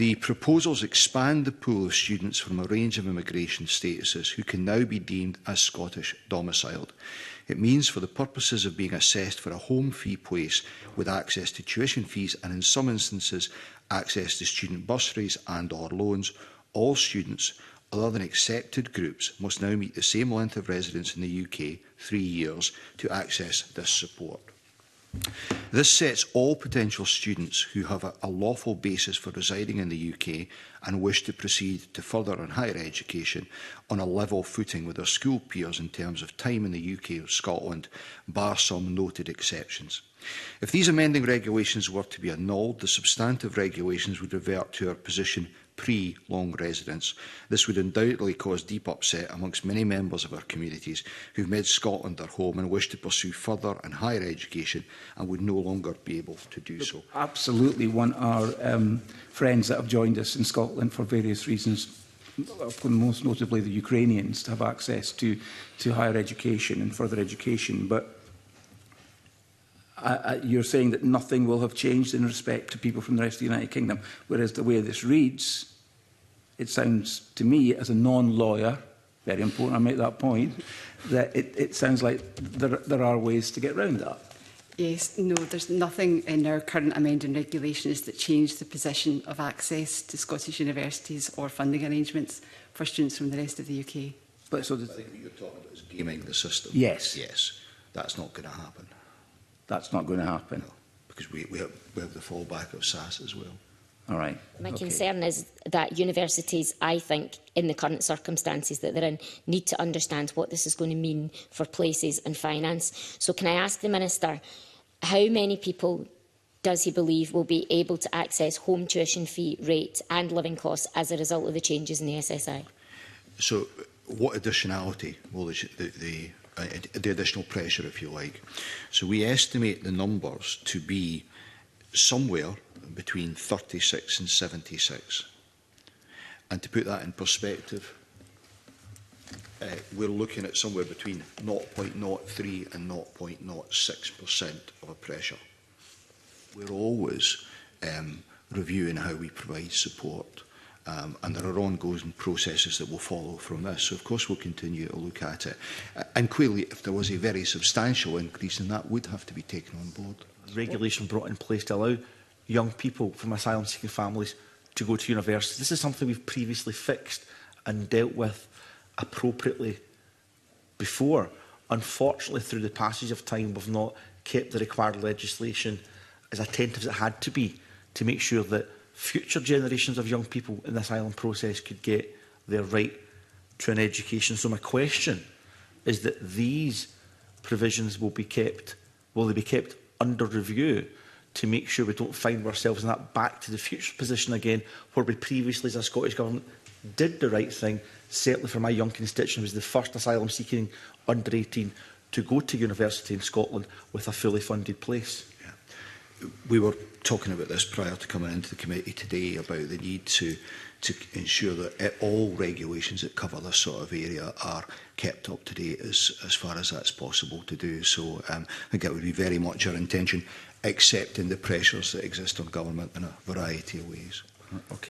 The proposals expand the pool of students from a range of immigration statuses who can now be deemed as Scottish domiciled. It means, for the purposes of being assessed for a home fee place with access to tuition fees and, in some instances, access to student bursaries and/or loans, all students other than accepted groups must now meet the same length of residence in the UK, 3 years, to access this support. This sets all potential students who have a lawful basis for residing in the UK and wish to proceed to further and higher education on a level footing with their school peers in terms of time in the UK or Scotland, bar some noted exceptions. If these amending regulations were to be annulled, the substantive regulations would revert to our position pre-long residence. This would undoubtedly cause deep upset amongst many members of our communities who have made Scotland their home and wish to pursue further and higher education and would no longer be able to do so. Absolutely want our friends that have joined us in Scotland for various reasons, most notably the Ukrainians, to have access to higher education and further education. But you're saying that nothing will have changed in respect to people from the rest of the United Kingdom, whereas the way this reads, it sounds to me, as a non-lawyer, very important I make that point, that it sounds like there are ways to get around that. Yes, no, there's nothing in our current amending regulations that change the position of access to Scottish universities or funding arrangements for students from the rest of the UK. But so I think what you're talking about is gaming the system. Yes. Yes, that's not going to happen. That's not going to happen. No, because we have the fallback of SAS as well. All right. My concern is that universities, I think, in the current circumstances that they're in, need to understand what this is going to mean for places and finance. So can I ask the Minister, how many people does he believe will be able to access home tuition fee rate and living costs as a result of the changes in the SSI? So what additionality will the additional pressure, if you like? So we estimate the numbers to be somewhere between 36 and 76. And to put that in perspective, we're looking at somewhere between 0.03 and 0.06% of a pressure. We're always reviewing how we provide support, and there are ongoing processes that will follow from this. So, of course, we'll continue to look at it. And clearly, if there was a very substantial increase, then that would have to be taken on board. Regulation brought in place to allow young people from asylum-seeking families to go to university. This is something we've previously fixed and dealt with appropriately before. Unfortunately, through the passage of time, we've not kept the required legislation as attentive as it had to be to make sure that future generations of young people in the asylum process could get their right to an education. So my question is that these provisions will be kept under review to make sure we don't find ourselves in that back to the future position again, where we previously, as a Scottish Government, did the right thing. Certainly for my young constituent, was the first asylum-seeking under 18 to go to university in Scotland with a fully funded place. Yeah. We were talking about this prior to coming into the committee today about the need to ensure that all regulations that cover this sort of area are kept up to date as far as that's possible to do. So I think that would be very much our intention, accepting the pressures that exist on government in a variety of ways. Okay.